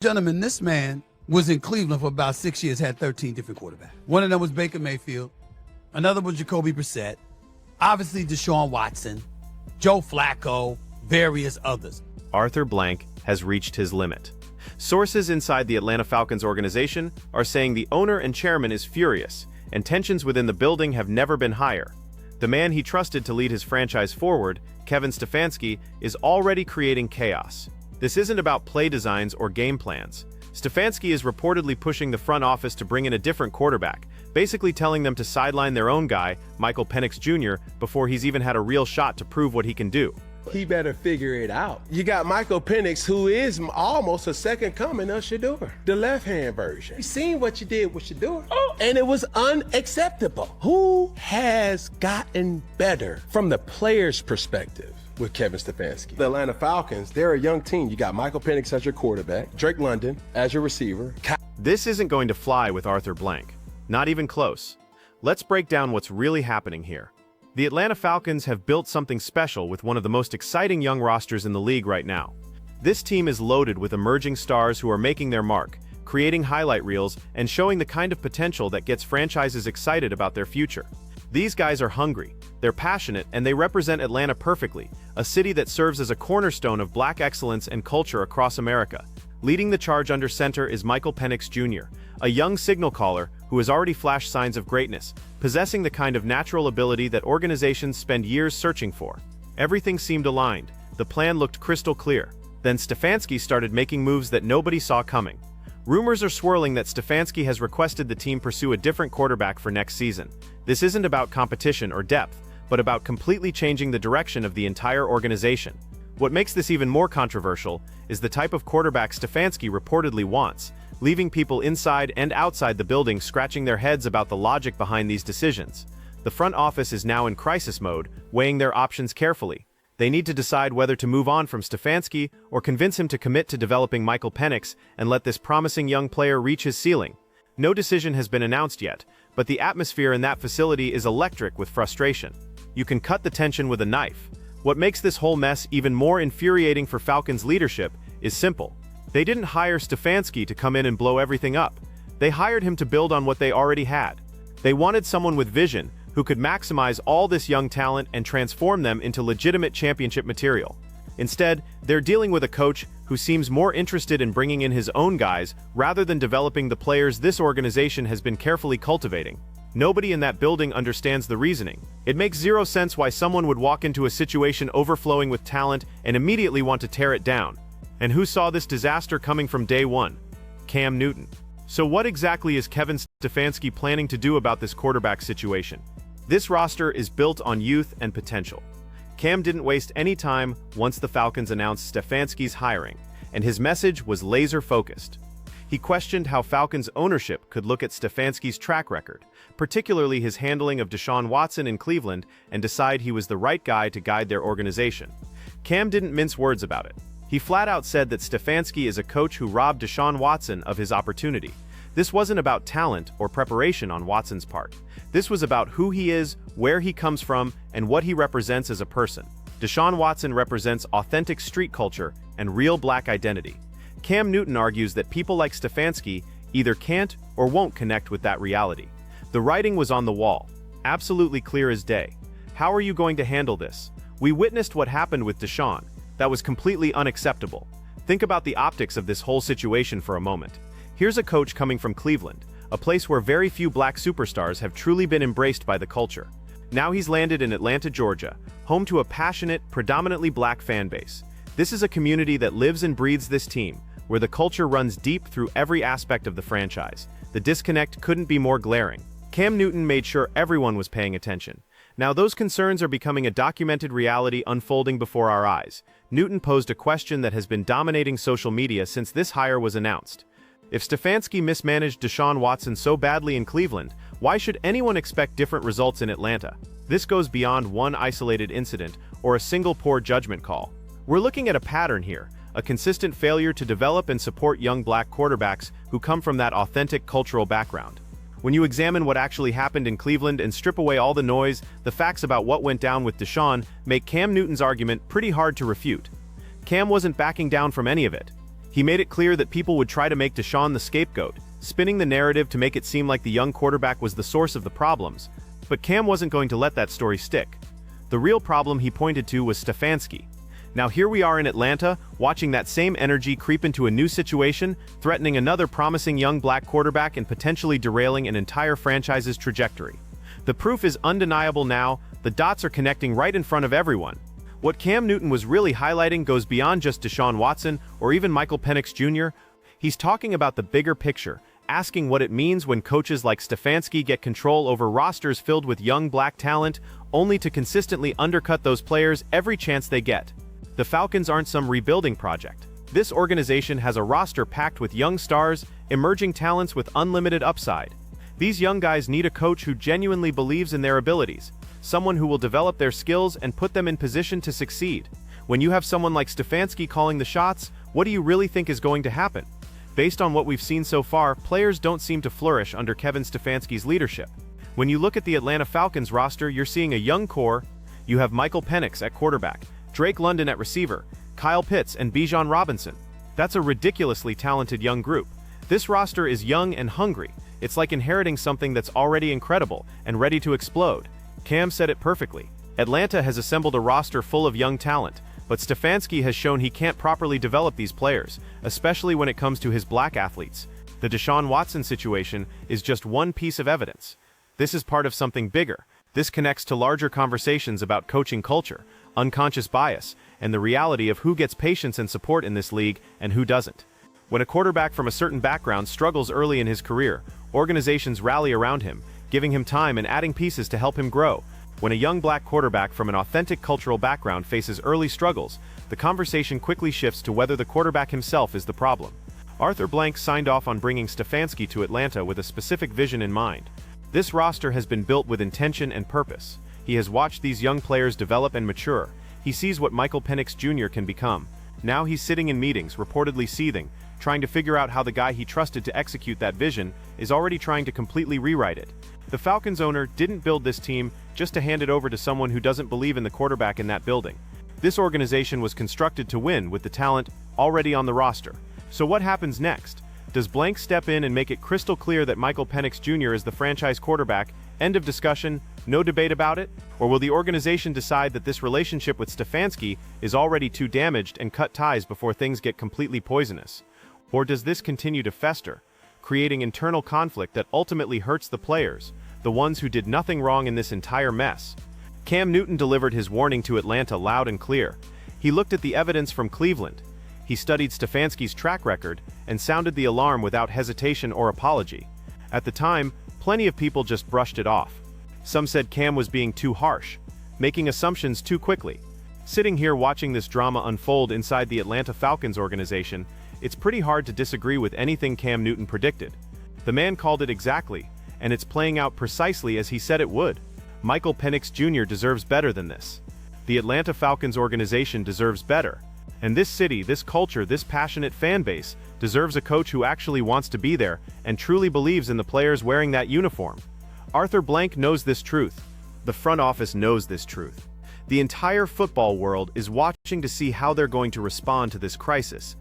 Gentlemen, this man was in Cleveland for about 6 years, had 13 different quarterbacks. One of them was Baker Mayfield. Another was Jacoby Brissett. Obviously, Deshaun Watson, Joe Flacco, various others. Arthur Blank has reached his limit. Sources inside the Atlanta Falcons organization are saying the owner and chairman is furious, and tensions within the building have never been higher. The man he trusted to lead his franchise forward, Kevin Stefanski, is already creating chaos. This isn't about play designs or game plans. Stefanski is reportedly pushing the front office to bring in a different quarterback, basically telling them to sideline their own guy, Michael Penix Jr., before he's even had a real shot to prove what he can do. He better figure it out. You got Michael Penix, who is almost a second coming of Shedeur, the left-hand version. You seen what you did with Shedeur? Oh, and it was unacceptable. Who has gotten better from the player's perspective with Kevin Stefanski? The Atlanta Falcons, they're a young team. You got Michael Penix as your quarterback, Drake London as your receiver. This isn't going to fly with Arthur Blank. Not even close. Let's break down what's really happening here. The Atlanta Falcons have built something special with one of the most exciting young rosters in the league right now. This team is loaded with emerging stars who are making their mark, creating highlight reels, and showing the kind of potential that gets franchises excited about their future. These guys are hungry, they're passionate, and they represent Atlanta perfectly, a city that serves as a cornerstone of black excellence and culture across America. Leading the charge under center is Michael Penix Jr., a young signal caller who has already flashed signs of greatness, possessing the kind of natural ability that organizations spend years searching for. Everything seemed aligned. The plan looked crystal clear. Then Stefanski started making moves that nobody saw coming. Rumors are swirling that Stefanski has requested the team pursue a different quarterback for next season. This isn't about competition or depth, but about completely changing the direction of the entire organization. What makes this even more controversial is the type of quarterback Stefanski reportedly wants, leaving people inside and outside the building scratching their heads about the logic behind these decisions. The front office is now in crisis mode, weighing their options carefully. They need to decide whether to move on from Stefanski or convince him to commit to developing Michael Penix and let this promising young player reach his ceiling. No decision has been announced yet, but the atmosphere in that facility is electric with frustration. You can cut the tension with a knife. What makes this whole mess even more infuriating for Falcons leadership is simple. They didn't hire Stefanski to come in and blow everything up. They hired him to build on what they already had. They wanted someone with vision who could maximize all this young talent and transform them into legitimate championship material. Instead, they're dealing with a coach who seems more interested in bringing in his own guys rather than developing the players this organization has been carefully cultivating. Nobody in that building understands the reasoning. It makes zero sense why someone would walk into a situation overflowing with talent and immediately want to tear it down. And who saw this disaster coming from day one? Cam Newton. So what exactly is Kevin Stefanski planning to do about this quarterback situation? This roster is built on youth and potential. Cam didn't waste any time once the Falcons announced Stefanski's hiring, and his message was laser-focused. He questioned how Falcons ownership could look at Stefanski's track record, particularly his handling of Deshaun Watson in Cleveland, and decide he was the right guy to guide their organization. Cam didn't mince words about it. He flat out said that Stefanski is a coach who robbed Deshaun Watson of his opportunity. This wasn't about talent or preparation on Watson's part. This was about who he is, where he comes from, and what he represents as a person. Deshaun Watson represents authentic street culture and real black identity. Cam Newton argues that people like Stefanski either can't or won't connect with that reality. The writing was on the wall, absolutely clear as day. How are you going to handle this? We witnessed what happened with Deshaun. That was completely unacceptable. Think about the optics of this whole situation for a moment. Here's a coach coming from Cleveland, a place where very few black superstars have truly been embraced by the culture. Now he's landed in Atlanta, Georgia, home to a passionate, predominantly black fan base. This is a community that lives and breathes this team, where the culture runs deep through every aspect of the franchise. The disconnect couldn't be more glaring. Cam Newton made sure everyone was paying attention. Now those concerns are becoming a documented reality unfolding before our eyes. Newton posed a question that has been dominating social media since this hire was announced. If Stefanski mismanaged Deshaun Watson so badly in Cleveland, why should anyone expect different results in Atlanta? This goes beyond one isolated incident or a single poor judgment call. We're looking at a pattern here, a consistent failure to develop and support young black quarterbacks who come from that authentic cultural background. When you examine what actually happened in Cleveland and strip away all the noise, the facts about what went down with Deshaun make Cam Newton's argument pretty hard to refute. Cam wasn't backing down from any of it. He made it clear that people would try to make Deshaun the scapegoat, spinning the narrative to make it seem like the young quarterback was the source of the problems. But Cam wasn't going to let that story stick. The real problem he pointed to was Stefanski. Now here we are in Atlanta, watching that same energy creep into a new situation, threatening another promising young black quarterback and potentially derailing an entire franchise's trajectory. The proof is undeniable now, the dots are connecting right in front of everyone. What Cam Newton was really highlighting goes beyond just Deshaun Watson or even Michael Penix Jr. He's talking about the bigger picture, asking what it means when coaches like Stefanski get control over rosters filled with young black talent, only to consistently undercut those players every chance they get. The Falcons aren't some rebuilding project. This organization has a roster packed with young stars, emerging talents with unlimited upside. These young guys need a coach who genuinely believes in their abilities, someone who will develop their skills and put them in position to succeed. When you have someone like Stefanski calling the shots, what do you really think is going to happen? Based on what we've seen so far, players don't seem to flourish under Kevin Stefanski's leadership. When you look at the Atlanta Falcons roster, you're seeing a young core. You have Michael Penix at quarterback, Drake London at receiver, Kyle Pitts and Bijan Robinson. That's a ridiculously talented young group. This roster is young and hungry. It's like inheriting something that's already incredible and ready to explode. Cam said it perfectly. Atlanta has assembled a roster full of young talent, but Stefanski has shown he can't properly develop these players, especially when it comes to his black athletes. The Deshaun Watson situation is just one piece of evidence. This is part of something bigger. This connects to larger conversations about coaching culture, unconscious bias, and the reality of who gets patience and support in this league and who doesn't. When a quarterback from a certain background struggles early in his career, organizations rally around him, giving him time and adding pieces to help him grow. When a young black quarterback from an authentic cultural background faces early struggles, the conversation quickly shifts to whether the quarterback himself is the problem. Arthur Blank signed off on bringing Stefanski to Atlanta with a specific vision in mind. This roster has been built with intention and purpose. He has watched these young players develop and mature. He sees what Michael Penix Jr. can become. Now he's sitting in meetings, reportedly seething, trying to figure out how the guy he trusted to execute that vision is already trying to completely rewrite it. The Falcons owner didn't build this team just to hand it over to someone who doesn't believe in the quarterback in that building. This organization was constructed to win with the talent already on the roster. So what happens next? Does Blank step in and make it crystal clear that Michael Penix Jr. is the franchise quarterback? End of discussion, no debate about it? Or will the organization decide that this relationship with Stefanski is already too damaged and cut ties before things get completely poisonous? Or does this continue to fester, creating internal conflict that ultimately hurts the players, the ones who did nothing wrong in this entire mess? Cam Newton delivered his warning to Atlanta loud and clear. He looked at the evidence from Cleveland. He studied Stefanski's track record and sounded the alarm without hesitation or apology. At the time, plenty of people just brushed it off. Some said Cam was being too harsh, making assumptions too quickly. Sitting here watching this drama unfold inside the Atlanta Falcons organization, it's pretty hard to disagree with anything Cam Newton predicted. The man called it exactly, and it's playing out precisely as he said it would. Michael Penix Jr. deserves better than this. The Atlanta Falcons organization deserves better. And this city, this culture, this passionate fan base deserves a coach who actually wants to be there and truly believes in the players wearing that uniform. Arthur Blank knows this truth. The front office knows this truth. The entire football world is watching to see how they're going to respond to this crisis,